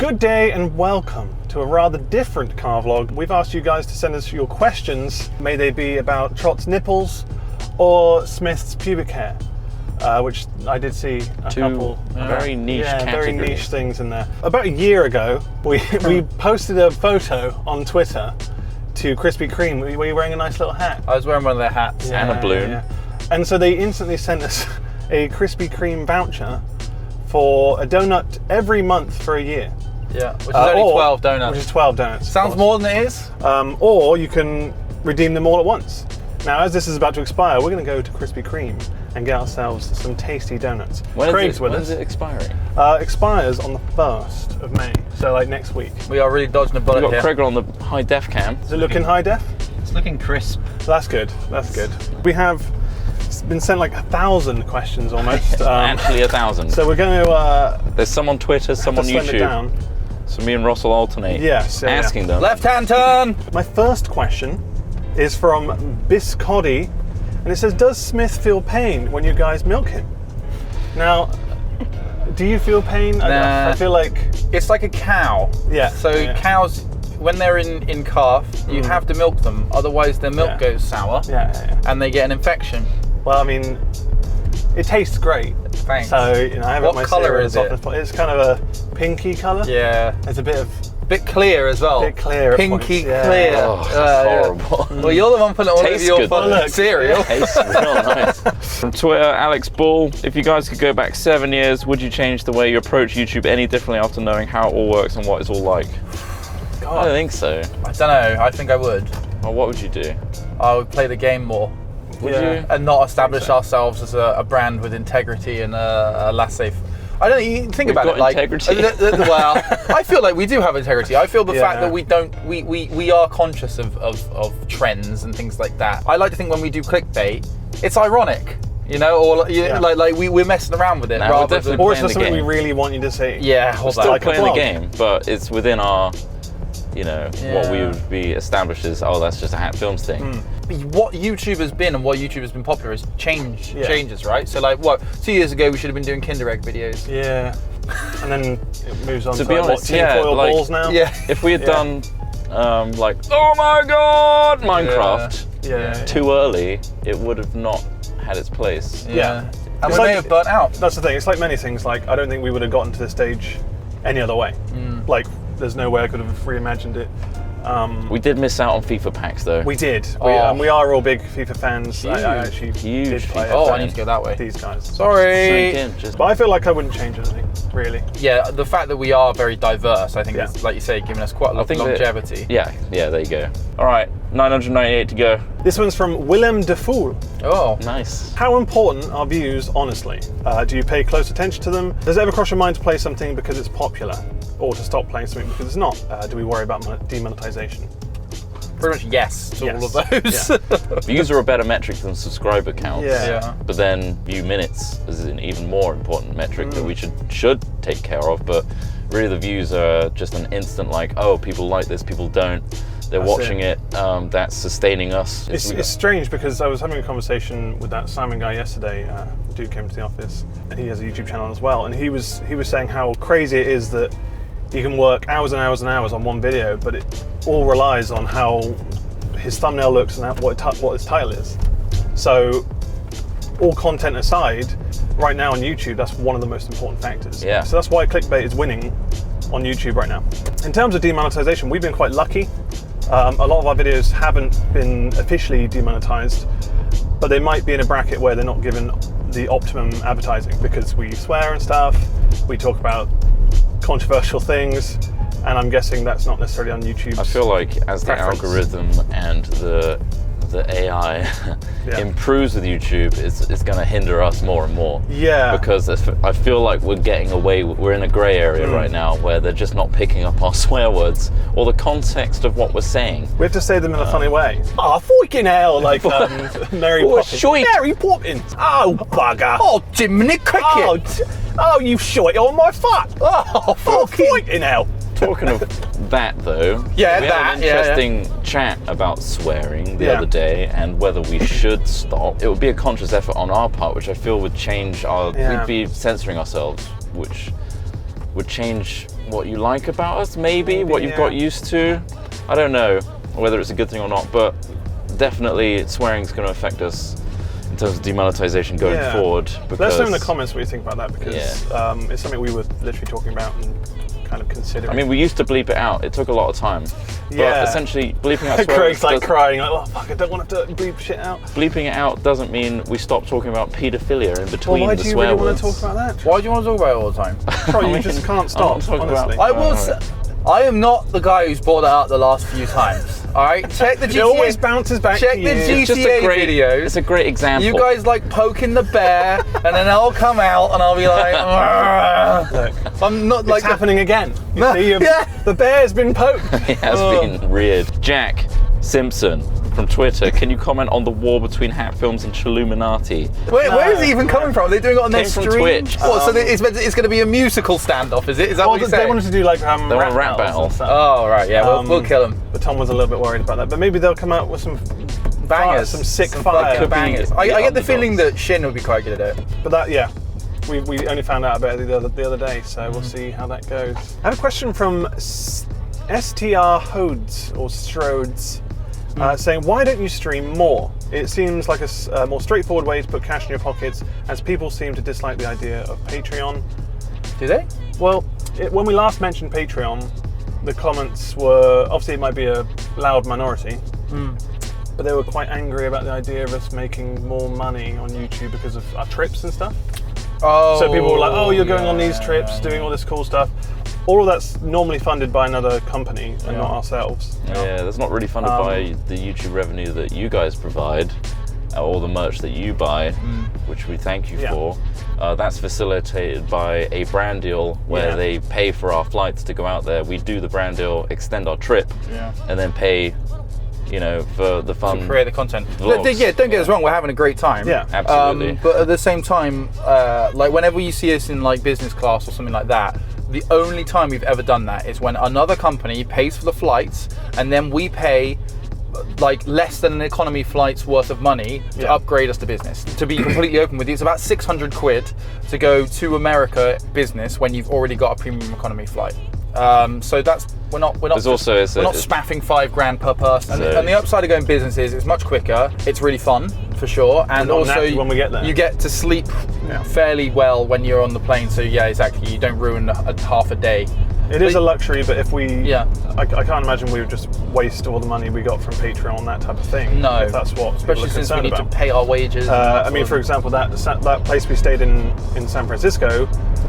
Good day and welcome to a rather different car vlog. We've asked you guys to send us your questions. May they be about Trot's nipples or Smith's pubic hair, which I did see a couple very niche very niche things in there. About a year ago, we posted a photo on Twitter to Krispy Kreme. Were you wearing a nice little hat? I was wearing one of their hats. And a balloon. Yeah. And so they instantly sent us a Krispy Kreme voucher for a donut every month for a year. Yeah, which is only 12 donuts. Which is 12 donuts. Sounds more than it is. Or you can redeem them all at once. Now, as this is about to expire, we're going to go to Krispy Kreme and get ourselves some tasty donuts. Craig's with us. When is it expiring? Expires on the 1st of May, so like next week. We are really dodging a bullet We've got here. Craig on the high def cam. Does it look in high def? It's looking crisp. That's good, that's good. We have been sent like 1,000 questions almost. Actually 1,000. So we're going to... There's some on Twitter, some on slim it YouTube. down. So me and Ross will alternate asking them. Left-hand turn! My first question is from Biscotti, and it says, does Smith feel pain when you guys milk him? Now, do you feel pain? Nah. I feel like... It's like a cow. Yeah. So cows, when they're in calf, you have to milk them, otherwise their milk goes sour and they get an infection. Well, I mean, it tastes great. Thanks. So, I have What my colour cereal is as it? often as possible. It's kind of a pinky colour. Yeah. It's a bit clear as well. clear. Pinky at points. clear. Oh, that's horrible. Well, you're the one putting it all over Tastes your good, though. cereal. Tastes real nice. From Twitter, Alex Ball, if you guys could go back 7 years, would you change the way you approach YouTube any differently after knowing how it all works and what it's all like? God. I don't think so. I don't know. I think I would. Well, what would you do? I would play the game more. Would you? And not establish ourselves as a brand with integrity and a laissez. I don't know, you think We've about got it like integrity. well, I feel like we do have integrity. I feel the fact that we are conscious of trends and things like that. I like to think when we do clickbait, it's ironic, or like we're messing around with it Nah, rather we're than. Or it's playing just the something we game. really want you to see. Yeah, We're or still that. like a playing the blog. game, but it's within our, what we would be established as, that's just a Hat Films thing. What YouTube has been and what YouTube has been popular is changes, right? So like 2 years ago we should have been doing Kinder Egg videos. Yeah. And then it moves on to be honest, tinfoil balls now. Yeah. If we had done like, oh my god, Minecraft too early, it would have not had its place. Yeah. And It's we may like- have burnt out. That's the thing. It's like many things. Like, I don't think we would have gotten to this stage any other way. Like, there's no way I could have reimagined it. We did miss out on FIFA packs though. We did. Oh. We are all big FIFA fans. I actually Huge did play FIFA I need to go that way. these guys. Sorry. But I feel like I wouldn't change anything, really. Yeah, the fact that we are very diverse, I think, Yeah. is, like you say, giving us quite a lot of longevity. Yeah, there you go. All right, 998 to go. This one's from Willem de Fool. Oh, Nice. How important are views, honestly? Do you pay close attention to them? Does it ever cross your mind to play something because it's popular? Or to stop playing something because it's not? Do we worry about demonetization? pretty much yes to all of those. Yeah. Views are a better metric than subscriber counts. Yeah. But then view minutes is an even more important metric that we should take care of. But really, the views are just an instant, like, oh, people like this, people don't. They're watching it. That's sustaining us. It's strange because I was having a conversation with that Simon guy yesterday. The dude came to the office, and he has a YouTube channel as well. And he was saying how crazy it is that you can work hours and hours and hours on one video, but it all relies on how his thumbnail looks and what his title is. So, all content aside, right now on YouTube, that's one of the most important factors. Yeah. So that's why clickbait is winning on YouTube right now. In terms of demonetization, we've been quite lucky. A lot of our videos haven't been officially demonetized, but they might be in a bracket where they're not given the optimum advertising because we swear and stuff, we talk about controversial things, and I'm guessing that's not necessarily on YouTube's I feel like as the preference. algorithm and the AI improves with YouTube, it's going to hinder us more and more. Yeah. Because I feel like we're getting away, we're in a grey area right now where they're just not picking up our swear words or the context of what we're saying. We have to say them in a funny way. Oh, fucking hell, like Mary Poppins. shite. Mary Poppins. Oh, bugger. Oh, Jiminy Cricket! Oh, you shite on my foot. Oh, fucking hell. Talking of that though, we had an interesting chat about swearing the other day and whether we should stop. It would be a conscious effort on our part, which I feel would change our, we'd be censoring ourselves, which would change what you like about us, maybe what you've got used to. I don't know whether it's a good thing or not, but definitely swearing is going to affect us in terms of demonetization going forward. Let us know in the comments what you think about that, because it's something we were literally talking about and kind of considering. I mean, we used to bleep it out. It took a lot of time. But essentially, bleeping out swearing... Craig's like crying, like, oh fuck, I don't want to have to bleep shit out. Bleeping it out doesn't mean we stop talking about paedophilia in between the swear words. Why do you really want to talk about that? Why do you want to talk about it all the time? Bro, you just can't stop, honestly. I am not the guy who's brought that up the last few times. All right, check the GTA. It always bounces back to you. Check the GTA videos. It's a great example. You guys like poking the bear, and then I'll come out and I'll be like, look, I'm not like it's happening again. You see, the bear's been poked. It has been reared. Jack Simpson from Twitter, can you comment on the war between Hat Films and Chilluminati? Where is he even coming from? Are they doing it on their stream? From Twitch. What, so it's going to be a musical standoff, is it? Is that what you're saying? They wanted to do like rap battle. Oh, right, yeah, we'll kill them. But Tom was a little bit worried about that. But maybe they'll come out with some bangers, some sick fire. Bangers. I get the feeling that Shin would be quite good at it. But that, we only found out about it the other day, so we'll see how that goes. I have a question from STR Hodes, or Strodes, saying, why don't you stream more? It seems like a more straightforward way to put cash in your pockets, as people seem to dislike the idea of Patreon. Do they? Well, when we last mentioned Patreon, the comments were, obviously it might be a loud minority, but they were quite angry about the idea of us making more money on YouTube because of our trips and stuff. Oh, so people were like, oh, you're going on these trips, doing all this cool stuff. All of that's normally funded by another company and not ourselves. Yeah, that's not really funded by the YouTube revenue that you guys provide, or the merch that you buy, which we thank you for. That's facilitated by a brand deal where they pay for our flights to go out there. We do the brand deal, extend our trip, and then pay, for the fun. To create the content. Vlogs. Don't get us wrong, we're having a great time. Yeah, absolutely. But at the same time, like whenever you see us in like business class or something like that, the only time we've ever done that is when another company pays for the flights, and then we pay like less than an economy flight's worth of money to upgrade us to business. To be completely open with you, it's about 600 quid to go to America business when you've already got a premium economy flight. So that's we're not spaffing $5,000 per person. And the upside of going business is it's much quicker. It's really fun for sure, and also when we get there, you get to sleep fairly well when you're on the plane. So exactly, you don't ruin half a day. It is a luxury, but if we, I can't imagine we would just waste all the money we got from Patreon on that type of thing. No, if that's what, especially since we need to pay our wages. I mean, for example, that place we stayed in San Francisco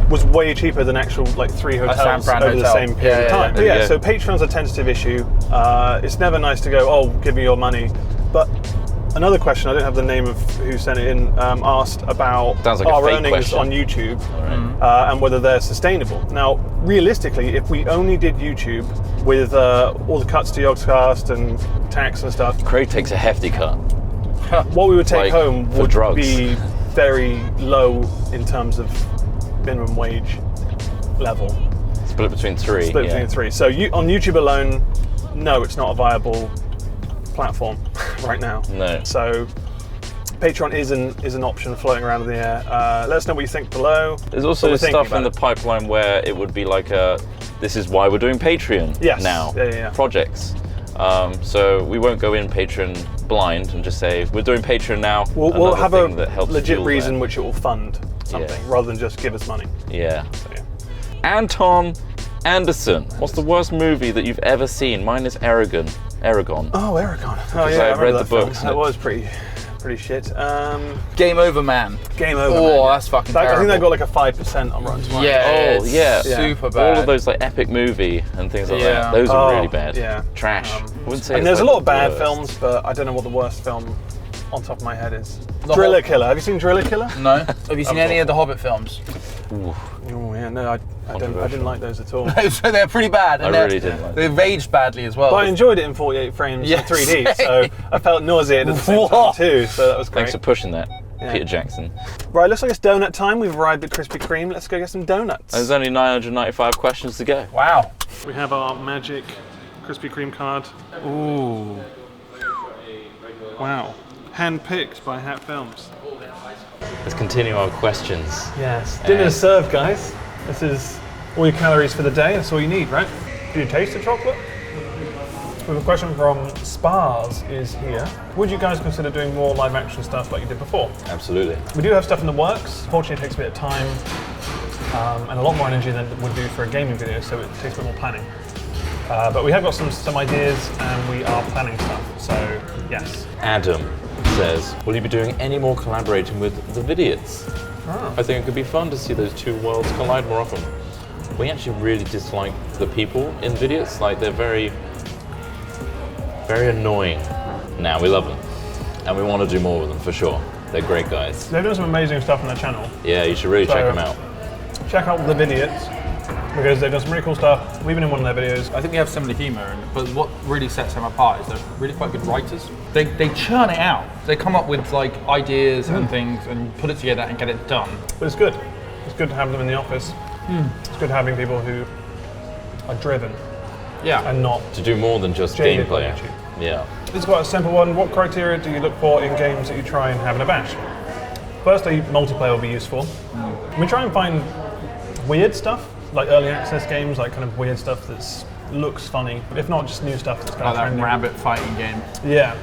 was way cheaper than actual like 3 hotels over the same period of time. But so Patreon's a tentative issue. It's never nice to go, oh, give me your money. But another question, I don't have the name of who sent it in, asked about our earnings on YouTube and whether they're sustainable. Now, realistically, if we only did YouTube with all the cuts to YOGSCAST and tax and stuff, Craig takes a hefty cut. What we would take home would drugs. be very low in terms of minimum wage level. Split between three. Between three. So on YouTube alone, no, it's not a viable platform right now. No. So Patreon is an option floating around in the air. Let us know what you think below. There's also stuff in the pipeline where it would be like this is why we're doing Patreon now. Projects. So we won't go in Patreon blind and just say we're doing Patreon now. We'll have a legit reason which it will fund something rather than just give us money. Yeah. So, Anton Anderson, what's the worst movie that you've ever seen? Mine is Eragon. Oh, Eragon. Oh yeah, I read the books. That was pretty shit. Game Over Man. Game Over Man. Oh, that's fucking terrible. I think they got like a 5% on Rotten Tomatoes. Yeah. Oh, yeah. Super bad. All of those like epic movie and things like that. Those are really bad. Yeah. Trash. I wouldn't say. And there's a lot of bad films, but I don't know what the worst film on top of my head is. Driller Killer. Have you seen Driller Killer? No. Have you seen any of the Hobbit films? Oh yeah, no, I didn't like those at all. So they're pretty bad. And I really didn't like them. They've aged badly as well. But I enjoyed it in 48 frames in 3D, so I felt nauseated at the same time too, so that was great. Thanks for pushing that, Peter Jackson. Right, looks like it's donut time. We've arrived at Krispy Kreme. Let's go get some donuts. There's only 995 questions to go. Wow. We have our magic Krispy Kreme card. Ooh. Wow. Hand-picked by Hat Films. Let's continue our questions. Yes. Dinner served, guys. This is all your calories for the day. That's all you need, right? Do you taste the chocolate? We have a question from Spars is here. Would you guys consider doing more live action stuff like you did before? Absolutely. We do have stuff in the works. Fortunately, it takes a bit of time and a lot more energy than it would do for a gaming video, so it takes a bit more planning. But we have got some ideas and we are planning stuff, so yes. Adam says, will you be doing any more collaborating with the Vidiots? Oh. I think it could be fun to see those two worlds collide more often. We actually really dislike the people in Vidiots. Like, they're very annoying. Now we love them, and we want to do more with them for sure. They're great guys. They've done some amazing stuff on their channel. Yeah, you should really check them out. Check out the Vidiots, because they've done some really cool stuff. We've been in one of their videos. I think we have similar humour, but what really sets them apart is they're really quite good writers. They churn it out. They come up with like ideas and things and put it together and get it done. But it's good. It's good to have them in the office. It's good having people who are driven and not to do more than just jaded gameplay. by YouTube. Yeah. This is quite a simple one. What criteria do you look for in games that you try and have in a bash? Firstly, multiplayer will be useful. We try and find weird stuff, like early access games, like kind of weird stuff that looks funny. If not, just new stuff that's kind Like of that trendy. rabbit fighting game. Yeah.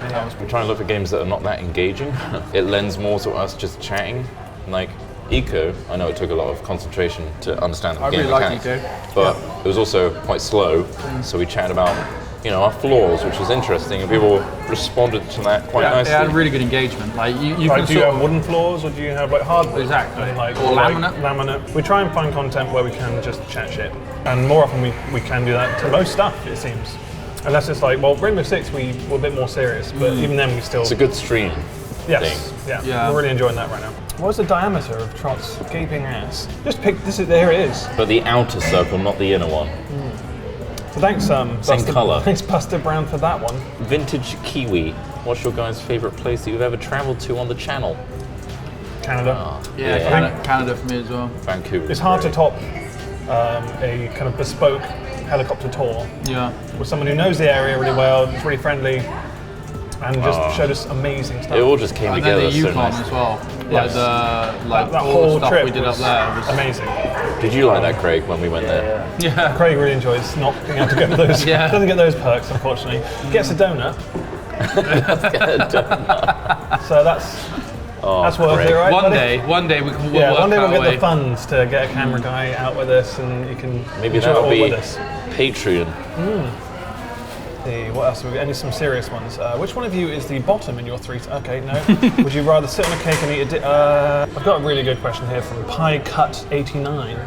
We try and look for games that are not that engaging. It lends more to us just chatting. Like Eco, I know it took a lot of concentration to understand the I game really like mechanics, Eco. but it was also quite slow. So we chatted about, our flaws, which was interesting, and people responded to that quite nicely. It had really good engagement. Like you Like, can do you sort have of, wooden floors, or do you have like hardwood? Exactly. Like, Or like laminate. laminate. We try and find content where we can just chat shit, and more often we can do that to most stuff, it seems. Unless it's like, well, Rainbow Six, we were a bit more serious, but even then we still. It's a good stream. Yes. thing. Yeah. We're really enjoying that right now. What's the diameter of Trot's gaping ass? Just pick this. There it is. But the outer circle, not the inner one. So thanks, Same Buster, colour. Thanks, Buster Brown, for that one. Vintage Kiwi. What's your guys' favourite place that you've ever travelled to on the channel? Canada. Canada for me as well. Vancouver. It's hard to top a kind of bespoke helicopter tour Yeah. with someone who knows the area really well, is really friendly, and just showed us amazing stuff. It all just came And then together the so Yukon nice. as well. Yes. Like that all whole the stuff trip we did up was there was amazing. Did you like that, Craig, when we went there? Yeah. Craig really enjoys not being able to get those. Yeah. Doesn't get those perks, unfortunately. Gets a donut. So that's worth Craig. it, right? One buddy? day we can work Yeah, one day we'll our get way. the funds to get a camera guy out with us, and you can Maybe enjoy it that'll all be with us. Patreon. What else have we got? Any some serious ones? Which one of you is the bottom in your three? Okay, no. Would you rather sit on a cake and eat a I've got a really good question here from PieCut89.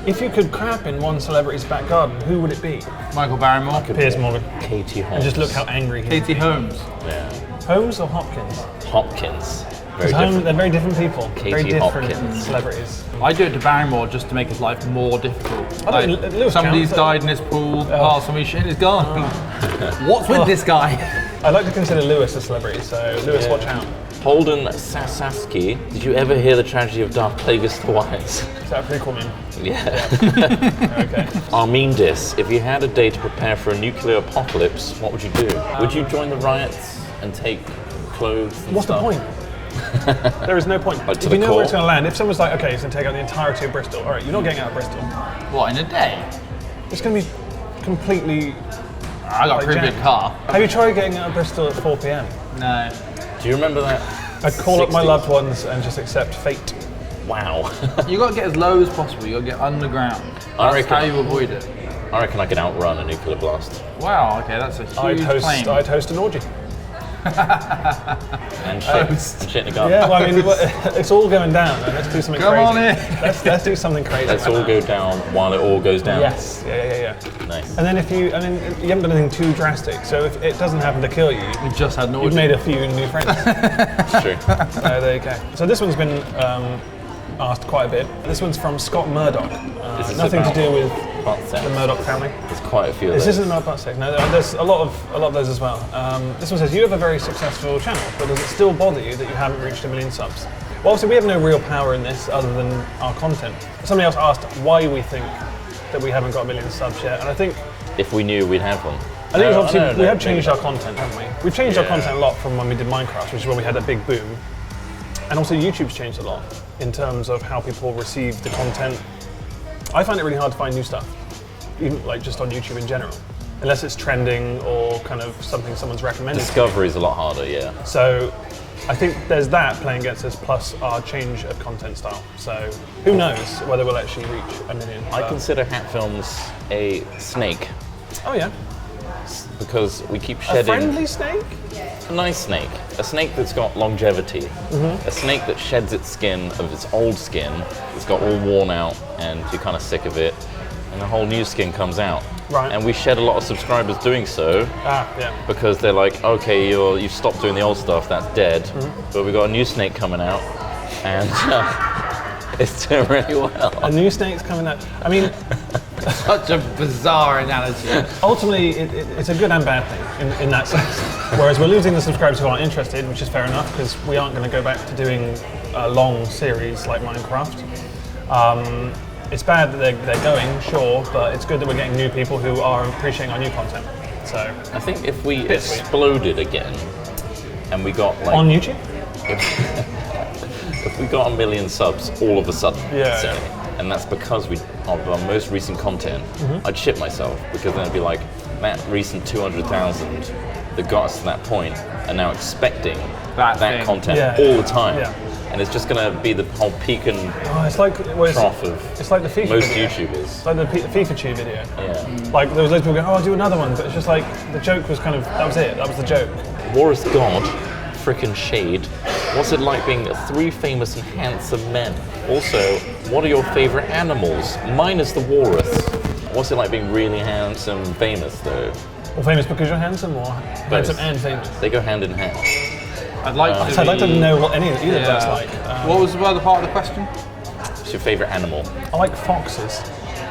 If you could crap in one celebrity's back garden, who would it be? Michael Barrymore. Piers Morgan. Katie Holmes. And just look how angry he is. Katie Holmes. Yeah. Holmes or Hopkins? Hopkins. Very Because different. they're very different people. Very Katie different Hopkins. celebrities. I do it to Barrymore just to make his life more difficult. I don't think Lewis somebody's counts, died in his pool. Oh, somebody's shit is gone. What's with this guy? I like to consider Lewis a celebrity, so Lewis, watch out. Holden Sasaski. Did you ever hear the tragedy of Darth Plagueis the Wise? Is that a prequel meme? Yeah. Okay. Armindis, if you had a day to prepare for a nuclear apocalypse, what would you do? Would you join the riots and take clothes and What's stuff? the point? There is no point. Like to If the you know where it's core? going to land, if someone's like, okay, it's going to take out the entirety of Bristol, all right, you're not getting out of Bristol. What, in a day? It's going to be completely. I got a pretty big jammed. car. Have you tried getting out of Bristol at 4 p.m? No. Do you remember that? I'd call up my 60s? loved ones and just accept fate. Wow. You got to get as low as possible. You got to get underground. I That's reckon- how you avoid it. I reckon I could outrun a nuclear blast. Wow. Okay, that's a huge claim. I'd host an orgy. And shit in the garden. Yeah, well, I mean, it's all going down, and let's do something Come crazy. on in. Let's do something crazy. Let's all go down while it all goes down. Yes, yeah. Nice. And then you haven't done anything too drastic, so if it doesn't happen to kill you, We just had an you've orgy. made a few new friends. True. There you go. So this one's been asked quite a bit. This one's from Scott Murdoch. This is Nothing to about do with butt sex. the Murdoch family. There's quite a few of This those. isn't about butt sex. No, there's a lot of those as well. This one says, you have a very successful channel, but does it still bother you that you haven't reached 1 million subs? Well, obviously we have no real power in this other than our content. Somebody else asked why we think that we haven't got 1 million subs yet, and I think If we knew we'd have one. it's obviously no, we have maybe changed not. our content, haven't we? We've changed our Yeah. content a lot from when we did Minecraft, which is when we had that big boom. And also YouTube's changed a lot in terms of how people receive the content. I find it really hard to find new stuff, even like just on YouTube in general, unless it's trending or kind of something someone's recommended. Discovery is a lot harder, yeah. So I think there's that playing against us, plus our change of content style. So who knows whether we'll actually reach 1 million. I consider Hat Films a snake Oh yeah. because we keep A shedding friendly snake? a nice snake, a snake that's got longevity, a snake that sheds its skin of its old skin, it's got all worn out and you're kind of sick of it, and a whole new skin comes out. Right. And we shed a lot of subscribers doing so Yeah. because they're like, okay, you've stopped doing the old stuff, that's dead, but we've got a new snake coming out and it's doing really well. A new snake's coming out. I mean, Such a bizarre analogy. ultimately, it's a good and bad thing in that sense. Whereas we're losing the subscribers who aren't interested, which is fair enough, because we aren't going to go back to doing a long series like Minecraft. It's bad that they're going, sure, but it's good that we're getting new people who are appreciating our new content. So I think if we Bittersweet. exploded again and we got like on YouTube, if we got 1 million subs all of a sudden, Yeah. say, and that's because of our most recent content, I'd shit myself because then I'd be like, that recent 200,000 that got us to that point are now expecting That that thing. content Yeah, all yeah, the time. yeah. And it's just going to be the whole peak and it's like trough of it's like the FIFA most video. YouTubers. It's like the FIFA tube video. Yeah. Like there was loads of people going, "Oh, I'll do another one," but it's just like the joke was kind of that was it. That was the joke. War's God, frickin' shade. What's it like being 3 famous and handsome men? Also, what are your favorite animals? Mine is the walrus. What's it like being really handsome and famous though? Well, famous because you're handsome, or handsome and famous. They go hand in hand. I'd like to. So I'd like to know what either of those Yeah. like. What was the other part of the question? What's your favorite animal? I like foxes.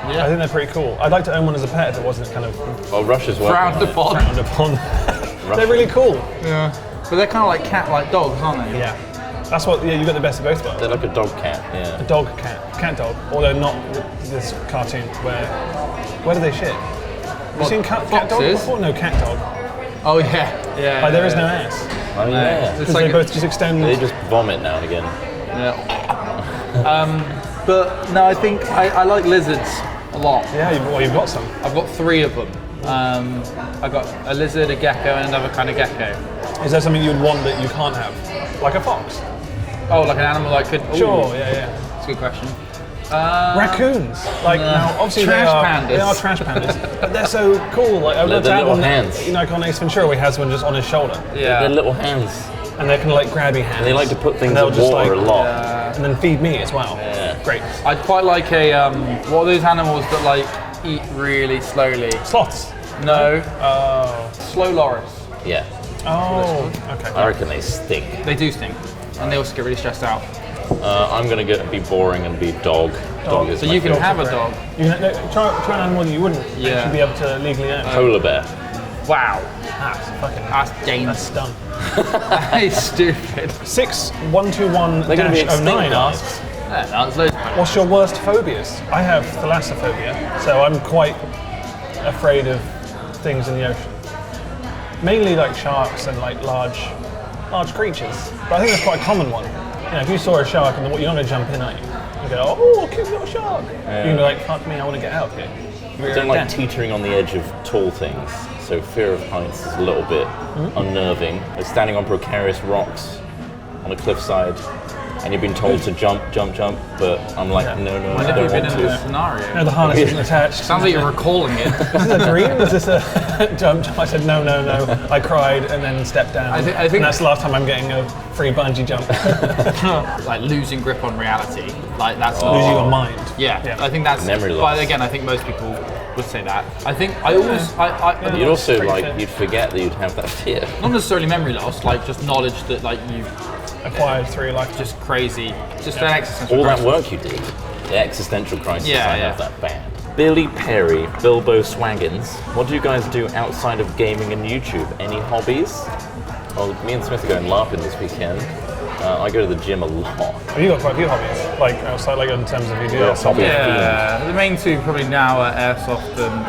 Yeah. I think they're pretty cool. I'd like to own one as a pet if it wasn't kind of Oh, Russia's working Frowned on it. upon. frowned upon. They're really cool. Yeah. But they're kind of like cat-like dogs, aren't they? Yeah. That's what. Yeah, you got the best of both worlds. They're like a dog cat, yeah. Dog, cat dog. Although not this cartoon where do they shit? Have you seen cat dog foxes? before? No, cat dog. Oh yeah. Yeah. Like there is yeah. no ass. Oh yeah. It's Because like they both just extend. They just vomit now and again. Yeah. But no, I think I like lizards a lot. Yeah, you've got some. I've got 3 of them. I've got a lizard, a gecko, and another kind of gecko. Is there something you would want that you can't have? Like a fox? Oh, like an animal I could. Ooh, Sure, yeah. That's a good question. Raccoons. Like now, obviously Trash they pandas. are trash pandas, but they're so cool. Like I They're looked the at little one, hands. you know, like on Ace Ventura, where he has one just on his shoulder, Yeah. They're little hands. and they're kind of like grabby hands. And they like to put things And they'll in just, water like, a lot. and then feed me as well. Yeah. Great. I'd quite like a what are those animals that like eat really slowly? Sloths. No, Oh. slow loris. Yeah. Oh. Okay. I reckon they stink. They do stink, and they also get really stressed out. I'm gonna be boring and be dog. Dog is So my you can favorite. have a dog. You can, no, try an animal that you wouldn't Yeah. actually be able to legally own. Polar bear. Wow, That's fucking. that's That's dangerous. dumb. That is stupid. 6121-09 They're gonna be extinct, asks, Yeah, that's loads of what's your worst phobias? I have thalassophobia, so I'm quite afraid of things in the ocean. Mainly like sharks and like large creatures. But I think that's quite a common one. You know, if you saw a shark and you're not going to jump in, are you? You go, oh, cute little shark. You're going to be like, fuck me, I want to get out of here. I don't like teetering on the edge of tall things, so fear of heights is a little bit unnerving. Like standing on precarious rocks on a cliffside, and you've been told to jump, but I'm like, no, I When have don't you been want in this to. scenario? No, the harness isn't attached. Sounds like you're recalling it. Is this a dream? Is this a jump? I said, no. I cried and then stepped down. I think- and that's the last time I'm getting a free bungee jump. Like losing grip on reality. Like that's Losing your mind. Yeah, I think that's Memory loss. But again, I think most people would say that. I think I always, You'd also Pretty like, fit. you'd forget that you'd have that fear. not necessarily memory loss, like just knowledge that like you Acquired through life. just crazy, just an existential All that crisis. work you did, the existential crisis, Yeah, I yeah. have that bad. Billy Perry, Bilbo Swaggins, what do you guys do outside of gaming and YouTube? Any hobbies? Well, me and Smith are going LARPing this weekend. I go to the gym a lot. Have you got quite a few hobbies? Like outside, like in terms of you do Yeah, that hobby. Yeah, the main two probably now are airsoft and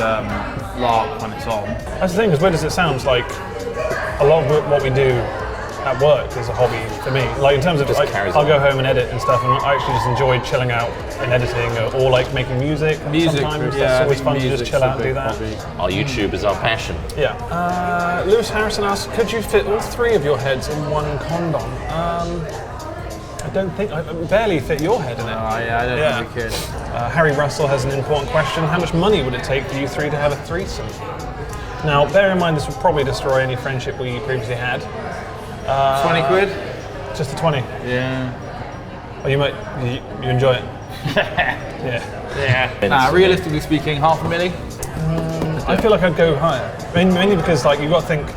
LARP when it's on. That's the thing, as weird as it sounds, like a lot of what we do at work as a hobby for me. Like in terms of, Just like, carries I'll on. go home and edit and stuff, and I actually just enjoy chilling out and editing, or like making music. Sometimes that's always fun to just chill out and do that. Our YouTube is our passion. Yeah. Lewis Harrison asks, could you fit all 3 of your heads in one condom? I don't think, I barely fit your head in it. Oh yeah, I don't think we could. Harry Russell has an important question. How much money would it take for you 3 to have a threesome? Now, bear in mind this would probably destroy any friendship we previously had. 20 quid? Just a 20. Yeah. Oh, you enjoy it? Yeah. Nah, realistically speaking, $500,000. I feel like I'd go higher. Mainly because, like, you've got to think,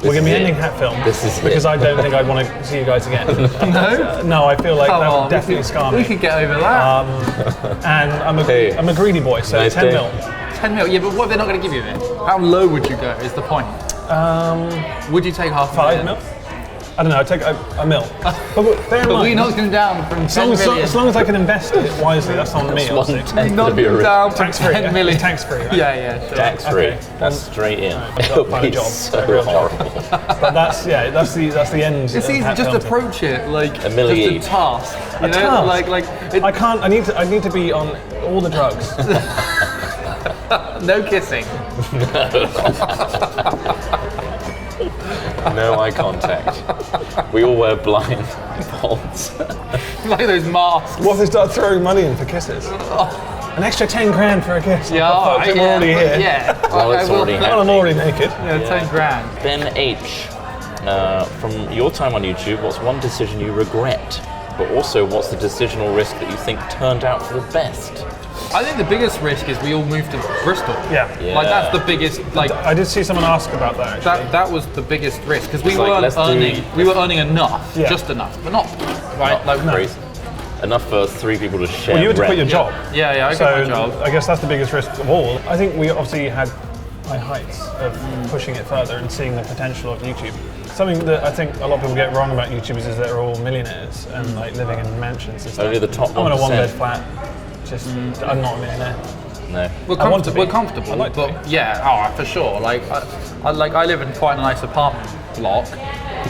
we're going to be ending Hat Film. This is because it. I don't think I'd want to see you guys again. No? No, I feel like Come that on, would definitely scar me. We could get over that. And I'm a greedy boy, so Nice 10 day. mil. 10 mil, yeah, but what if they're not going to give you it? How low would you go, is the point? Would you take $500,000? 5 mil? I don't know, I'd take a mil. But bear in But we mind, knocked him down from 10 million. as long as I can invest it wisely, that's on me, obviously. One-tenth Knocked of your him down from Tax-free, 10 yeah? million. It's tax-free, right? Yeah, sure. Tax-free. Okay. That's straight in. I've got to It'll find a be job, so a real job. horrible. But that's the end. It's of easy, Hat just Film. approach it like $1 million just a task. You know? task? Like I can't. I need to be on all the drugs. no kissing. No eye contact. We all wear blindfolds. Like those masks. What if they start throwing money in for kisses? An extra 10 grand for a kiss. Yeah, Oh, fuck, we're already here. Yeah. Well, it's already Well, I'm already naked. Yeah, 10 grand. Ben H. From your time on YouTube, what's one decision you regret? But also, what's the decisional risk that you think turned out for the best? I think the biggest risk is we all moved to Bristol. Yeah. Like that's the biggest. Like I did see someone ask about that. Actually. that was the biggest risk because we It's like, weren't let's do- earning. We were earning enough, Yeah. just enough, but not right. Not Like crazy. Enough for 3 people to share. Well, you had to quit your rent. job. Yeah, I So got my job. I guess that's the biggest risk of all. I think we obviously had high heights of pushing it further and seeing the potential of YouTube. Something that I think a lot of people get wrong about YouTubers is they're all millionaires and like living in mansions and stuff. Only the top I'm in a 1%. one-bed flat. Just I'm not a millionaire. No. We're I want to comfortable. be. We're comfortable, I'd like to but yeah, for sure. Like I live in quite a nice apartment block,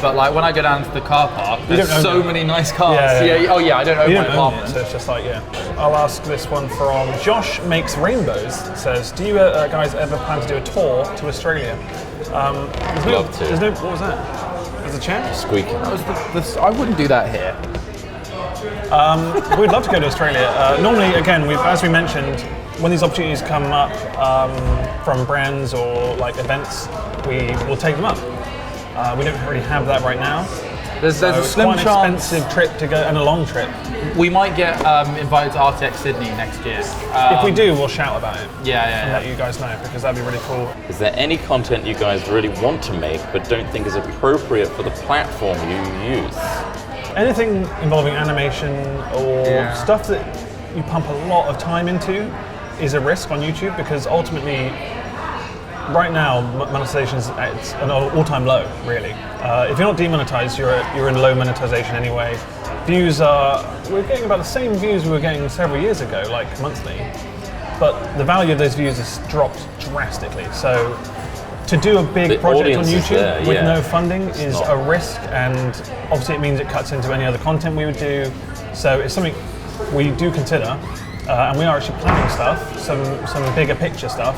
but like when I go down to the car park, there's don't own so it. many nice cars. Yeah. Oh yeah, I don't own You my don't own apartment. it, so it's just like, yeah. I'll ask this one from Josh Makes Rainbows. Says, do you guys ever plan to do a tour to Australia? There's no, Love to. There's no, what was that? There's a chair? Squeaking. That was I wouldn't do that here. We'd love to go to Australia. Normally, again, as we mentioned, when these opportunities come up from brands or like events, we will take them up. We don't really have that right now. There's a So it's slim quite an chance expensive trip to go and a long trip. we might get invited to RTX Sydney next year. If we do, we'll shout about it and Yeah. let you guys know because that'd be really cool. Is there any content you guys really want to make but don't think is appropriate for the platform you use? Anything involving animation or Yeah. stuff that you pump a lot of time into is a risk on YouTube because ultimately, right now, monetization is at an all-time low, really. If you're not demonetized, you're in low monetization anyway. We're getting about the same views we were getting several years ago, like monthly, but the value of those views has dropped drastically. So to do a big The project on audience is YouTube there, with yeah. no funding is not. a risk, and obviously it means it cuts into any other content we would do. So it's something we do consider, and we are actually planning stuff, some bigger picture stuff,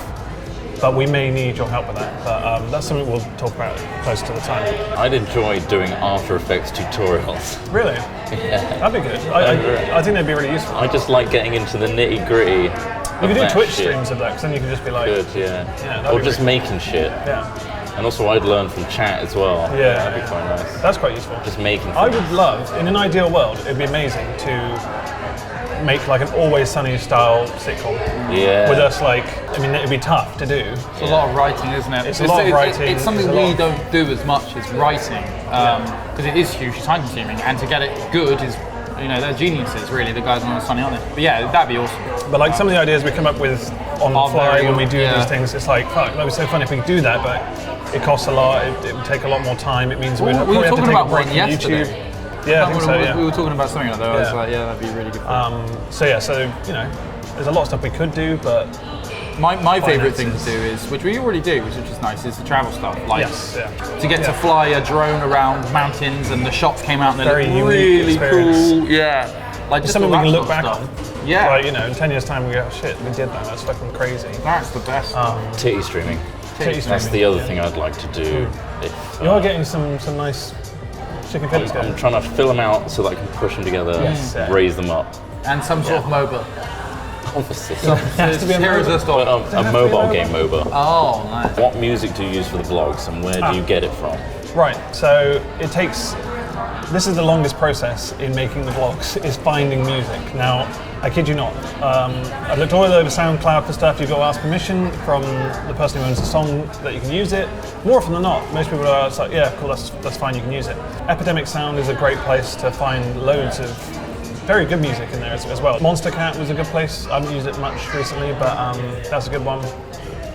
but we may need your help with that. But that's something we'll talk about close to the time. I'd enjoy doing After Effects tutorials. Really? Yeah. That'd be good. I think they'd be really useful. I just like getting into the nitty gritty. You could do Twitch streams of that, because then you could just be like, Good, yeah. that'd Or be just really making shit. yeah, And also, I'd learn from chat as well. Yeah. That'd be quite nice. that's quite useful. Just making. I things. would love, in an ideal world, it'd be amazing to make like an Always Sunny style sitcom. Yeah. With us, like, I mean, it'd be tough to do. It's a lot of writing, isn't it? It's a lot of writing, It's something it's a we lot. don't do as much as writing, because it is hugely time consuming, and to get it good is, they're geniuses, really, the guys on the Sunny, aren't they? But yeah, that'd be awesome. But like some of the ideas we come up with on the Are fly very- when we do yeah. these things, it's like, fuck, that'd be so fun if we could do that, but it costs a lot, it would take a lot more time, it means we'd We probably were have to talking take a about break one from yesterday. YouTube. Yeah, I think so, yeah. We were talking about something like that. I was Yeah. like, yeah, that'd be really good. So there's a lot of stuff we could do, but My favourite thing to do is, which we already do, which is nice, is the travel stuff. Like to get to fly a drone around mountains, and the shots came out and they're really cool. Yeah. Like just something we can look back stuff. on. Yeah. Like, you know, in 10 years' time we go, oh, shit, we did that. That's fucking crazy. That's the best. Titty streaming. That's the other thing I'd like to do. If, you are getting some nice chicken fillets going. I'm trying to fill them out so that I can push them together, raise them up. And some sort of MOBA. Obviously. Has to be a mobile game MOBA. Oh, nice. What music do you use for the vlogs, and where do you get it from? Right, so it takes... This is the longest process in making the vlogs, is finding music. Now, I kid you not, I've looked all over SoundCloud for stuff. You've got to ask permission from the person who owns the song that you can use it. More often than not, most people are like, yeah, cool, that's fine, you can use it. Epidemic Sound is a great place to find loads of very good music in there as well. Monster Cat was a good place. I haven't used it much recently, but that's a good one.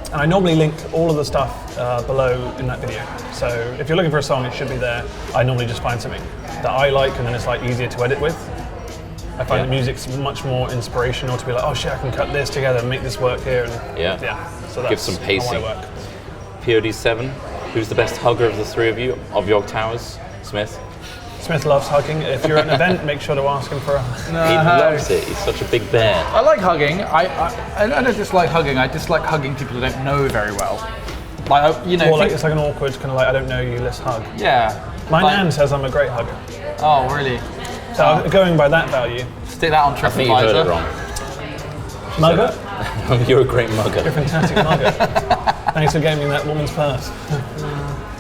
And I normally link all of the stuff below in that video. So if you're looking for a song, it should be there. I normally just find something that I like, and then it's like easier to edit with. I find that music's much more inspirational to be like, oh shit, I can cut this together and make this work here. And so that's give some pacing. how I work. POD7, who's the best hugger of the three of you, of Yog Towers? Smith? Smith loves hugging. If you're at an event, make sure to ask him for a hug. He loves it. He's such a big bear. I like hugging. I don't dislike hugging. I dislike hugging people I don't know very well. Like, you know, like it's like an awkward kind of like, I don't know you, let's hug. Yeah. My nan says I'm a great hugger. Oh, really? So going by that value. Stick that on TripAdvisor. I think you heard it wrong. Mugger? You're a great mugger. You're a fantastic mugger. Thanks for getting me that woman's purse.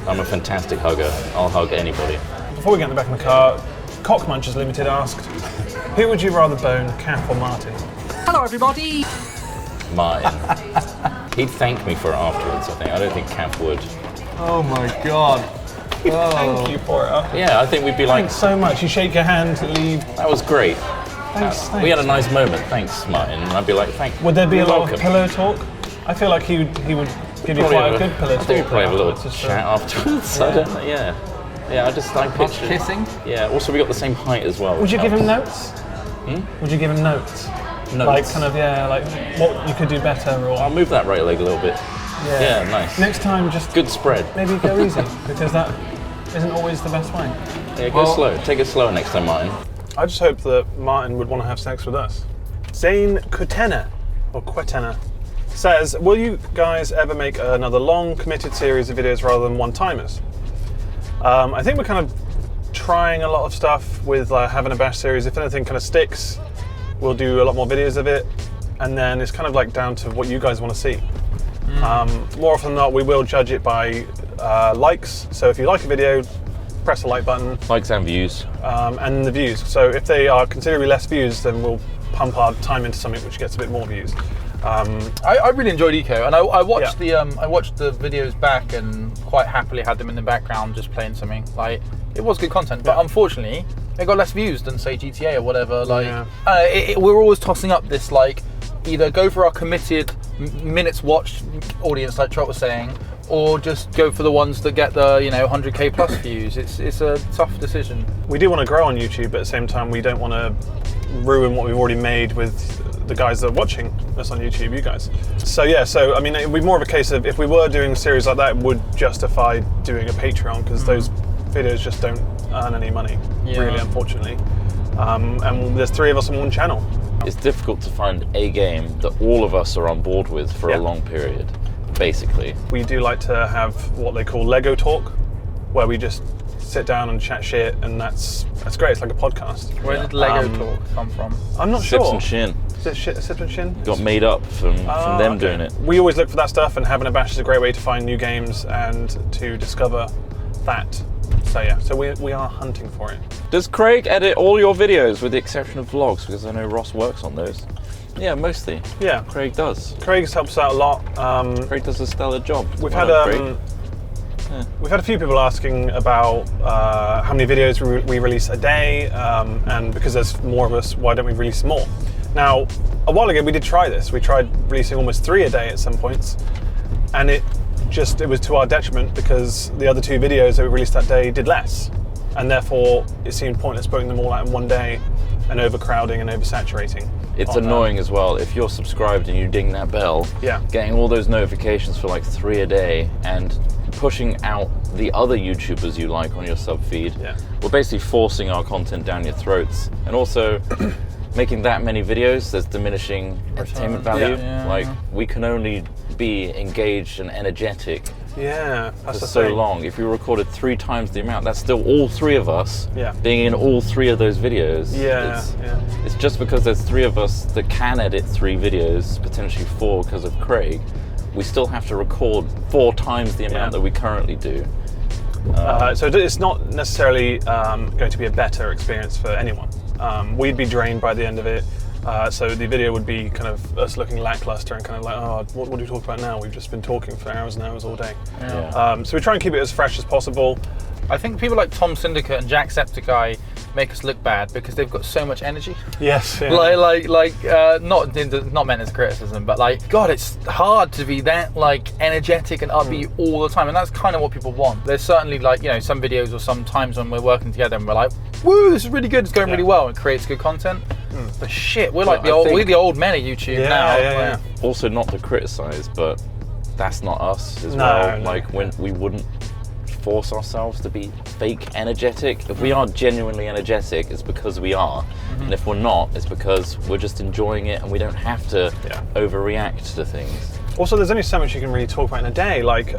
I'm a fantastic hugger. I'll hug anybody. Before we get in the back of the car, Cock Munchers Limited asked, who would you rather bone, Cap or Marty? Hello, everybody. Mine. He'd thank me for it afterwards, I think. I don't think Cap would. Oh my god. Thank you for it. Yeah, I think we'd be like... Thanks so much. You shake your hand, leave. That was great. Thanks. We had a nice moment. Thanks, Martin. And I'd be like, thank you. Would there be a lot welcome. of pillow talk? I feel like he would give you quite a good pillow talk. I think we'd probably have a little afterwards, chat afterwards. I don't know, Yeah, I just like Much picture. kissing? Yeah, also we got the same height as well. Would you give him notes? Would you give him notes? Notes? Like kind of, like what you could do better or... I'll move that right leg a little bit. Yeah, nice. Next time just... Good spread. Maybe go easy, because that isn't always the best way. Yeah, go slow. Take it slow next time, Martin. I just hope that Martin would want to have sex with us. Zane Kutena, or Quetena, says, will you guys ever make another long, committed series of videos rather than one-timers? I think we're kind of trying a lot of stuff with having a bash series. If anything kind of sticks, we'll do a lot more videos of it. And then it's kind of like down to what you guys want to see. More often than not, we will judge it by likes. So if you like a video, press the like button. Likes and views. And the views. So if they are considerably less views, then we'll pump our time into something which gets a bit more views. I really enjoyed Eco, and I watched I watched the videos back and quite happily had them in the background just playing something. Like, it was good content, but unfortunately it got less views than say GTA or whatever. Like we're always tossing up this like, either go for our committed minutes watched audience like Trot was saying, or just go for the ones that get the 100k plus views. It's a tough decision. We do want to grow on YouTube, but at the same time we don't want to ruin what we've already made with the guys that are watching us on YouTube, you guys. So I mean, it'd be more of a case of if we were doing a series like that, it would justify doing a Patreon, because those videos just don't earn any money, really, unfortunately. And there's 3 of us on one channel. It's difficult to find a game that all of us are on board with for a long period, basically. We do like to have what they call Lego talk, where we just sit down and chat shit, and that's great. It's like a podcast. Where did Lego talk come from? I'm not sure. Sips and Shin. Sips and Shin? Got made up from them doing it. We always look for that stuff, and having a bash is a great way to find new games and to discover that. So we are hunting for it. Does Craig edit all your videos with the exception of vlogs? Because I know Ross works on those. Yeah, mostly. Yeah, Craig does. Craig's helps out a lot. Craig does a stellar job. We've had a few people asking about how many videos we release a day, and because there's more of us, why don't we release more? Now, a while ago we did try this. We tried releasing almost 3 a day at some points, and it was to our detriment, because the other 2 videos that we released that day did less, and therefore it seemed pointless putting them all out in one day and overcrowding and oversaturating. It's annoying as well. If you're subscribed and you ding that bell, getting all those notifications for like 3 a day and pushing out the other YouTubers you like on your sub feed, we're basically forcing our content down your throats. And also making that many videos, there's diminishing entertainment value. Like we can only be engaged and energetic for so long. If we recorded 3 times the amount, that's still all 3 of us being in all 3 of those videos. It's just because there's 3 of us that can edit 3 videos, potentially 4 because of Craig. We still have to record 4 times the amount that we currently do. So it's not necessarily going to be a better experience for anyone. We'd be drained by the end of it. So the video would be kind of us looking lackluster and kind of like, oh, what do we talk about now? We've just been talking for hours and hours all day. So we try and keep it as fresh as possible. I think people like Tom Syndicate and Jacksepticeye make us look bad because they've got so much energy. Yes. Not meant as criticism, but like, God, it's hard to be that like energetic and upbeat all the time, and that's kind of what people want. There's certainly like, you know, some videos or some times when we're working together and we're like, woo, this is really good, it's going really well, and it creates good content. But shit, we're like we're the old men of YouTube now. Also, not to criticize, but that's not us as well. Like when we wouldn't force ourselves to be fake energetic. If we are genuinely energetic, it's because we are. And if we're not, it's because we're just enjoying it and we don't have to overreact to things. Also, there's only so much you can really talk about in a day. Like,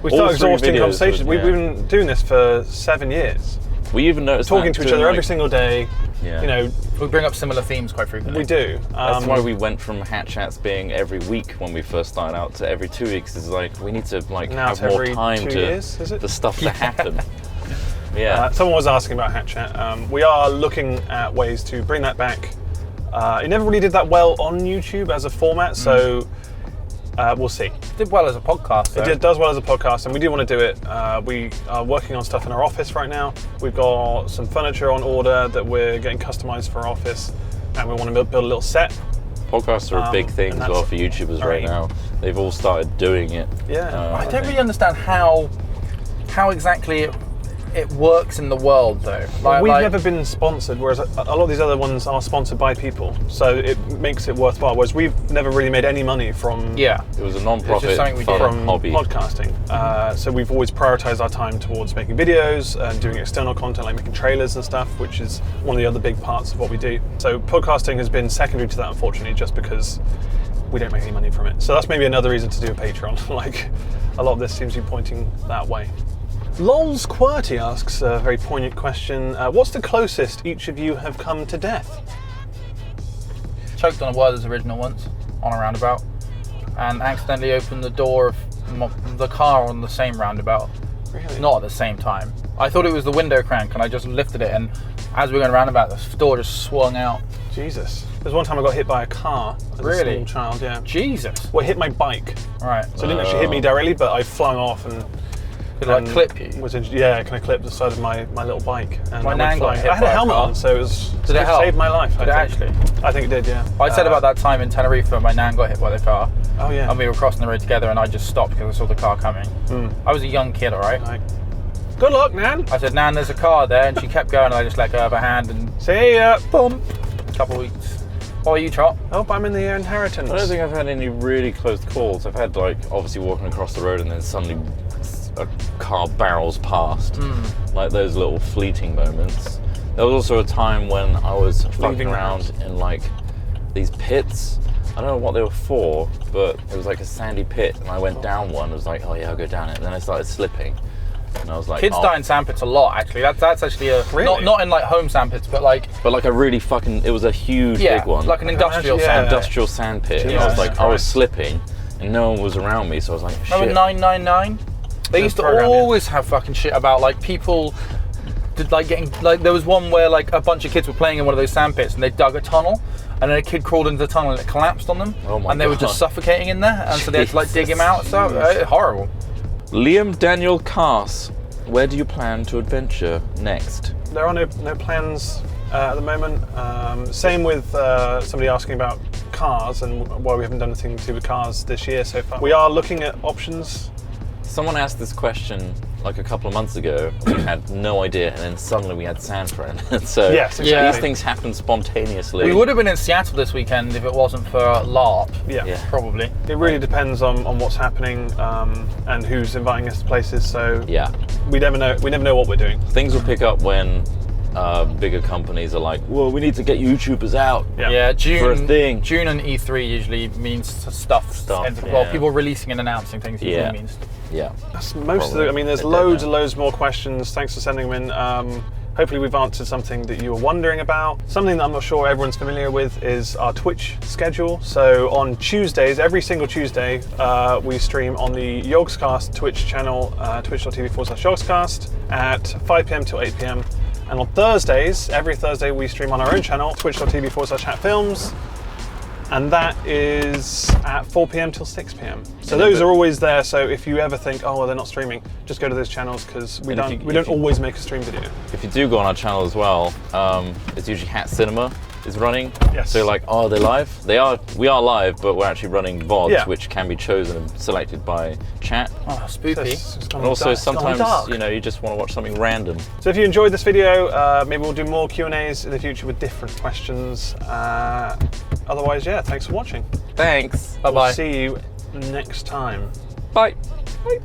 we start exhausting conversations. We've been doing this for 7 years. We even noticed talking to each other every single day. You know, we bring up similar themes quite frequently. We do. That's why we went from Hat Chats being every week when we first started out to every 2 weeks. Is like we need to like have more time the stuff to happen. Someone was asking about Hat Chat. We are looking at ways to bring that back. It never really did that well on YouTube as a format, so we'll see. It did well as a podcast, though. It does well as a podcast, and we do want to do it. We are working on stuff in our office right now. We've got some furniture on order that we're getting customized for our office, and we want to build a little set. Podcasts are a big thing as well for YouTubers right now. They've all started doing it. I don't really understand how exactly it works in the world, though. We've never been sponsored, whereas a lot of these other ones are sponsored by people, so it makes it worthwhile. Whereas we've never really made any money from it was a non-profit from hobby podcasting. So we've always prioritized our time towards making videos and doing external content, like making trailers and stuff, which is one of the other big parts of what we do. So podcasting has been secondary to that, unfortunately, just because we don't make any money from it. So that's maybe another reason to do a Patreon. Like, a lot of this seems to be pointing that way. Lols Qwerty asks a very poignant question. What's the closest each of you have come to death? Choked on a Werther's original once, on a roundabout, and accidentally opened the door of the car on the same roundabout. Really? Not at the same time. I thought it was the window crank, and I just lifted it, and as we were going roundabout, the door just swung out. Jesus. There's one time I got hit by a car as a small child, Jesus. Well, it hit my bike. Right. So it didn't actually hit me directly, but I flung off and... Could it like clip you? Kind of clipped the side of my little bike. And my nan got hit I had a helmet on, so it saved my life. Did it actually? I think it did, yeah. I said about that time in Tenerife when my nan got hit by the car. Oh, yeah. And we were crossing the road together, and I just stopped because I saw the car coming. I was a young kid, all right? Good luck, Nan. I said, Nan, there's a car there, and she kept going, and I just let go of her hand, and see ya. Boom. Couple of weeks. What are you, Trot? Oh, I'm in the inheritance. I don't think I've had any really close calls. I've had, like, obviously walking across the road and then suddenly a car barrels past. Like those little fleeting moments. There was also a time when I was fucking around in, like, these pits. I don't know what they were for, but it was like a sandy pit, and I went down one. I was like, oh yeah, I'll go down it. And then I started slipping. And I was like, kids die in sandpits a lot, actually. That's actually a not in like home sandpits, but like a really fucking. It was a huge big one, like an industrial sand pit. And I was like, I was slipping, and no one was around me, so I was like, shit. Remember 999? They used to always have fucking shit about like people. Like getting like there was one where like a bunch of kids were playing in one of those sand pits, and they dug a tunnel, and then a kid crawled into the tunnel and it collapsed on them, and they were just suffocating in there, and so they had to like dig him out and stuff. Horrible. Liam Daniel Cass, where do you plan to adventure next? There are no plans at the moment. Same with somebody asking about cars and why we haven't done anything to do with cars this year so far. We are looking at options. Someone asked this question like a couple of months ago, we had no idea, and then suddenly we had San Fran. So Yes, exactly. Yeah. these things happen spontaneously. We would have been in Seattle this weekend if it wasn't for LARP. Yeah. Probably. It really depends on what's happening and who's inviting us to places. So Yeah. we never know what we're doing. Things will pick up when bigger companies are like, well, we need to get YouTubers out. Yeah, June. For a thing. June and E3 usually means stuff. Well, yeah. people releasing and announcing things usually Yeah. means. Yeah. That's most of Probably. the. I mean, there's I don't loads know. and loads more questions. Thanks for sending them in. Hopefully, we've answered something that you were wondering about. Something that I'm not sure everyone's familiar with is our Twitch schedule. So on Tuesdays, every single Tuesday, we stream on the YOGSCAST Twitch channel, twitch.tv/YOGSCAST at 5 p.m. till 8 p.m. And on Thursdays, every Thursday, we stream on our own channel, twitch.tv/chatfilms. And that is at 4 p.m. till 6 p.m. So those are always there. So if you ever think, oh, well, they're not streaming, just go to those channels because we don't always make a stream video. If you do go on our channel as well, it's usually Hat Cinema is running. Yes. So like, oh, they're live? We are live, but we're actually running VODs, Yeah. which can be chosen and selected by chat. Oh, spooky. It's gone And also dark. sometimes, dark. you just want to watch something random. So if you enjoyed this video, maybe we'll do more Q&As in the future with different questions. Otherwise, yeah, thanks for watching. Thanks. Bye-bye. We'll see you next time. Bye. Bye.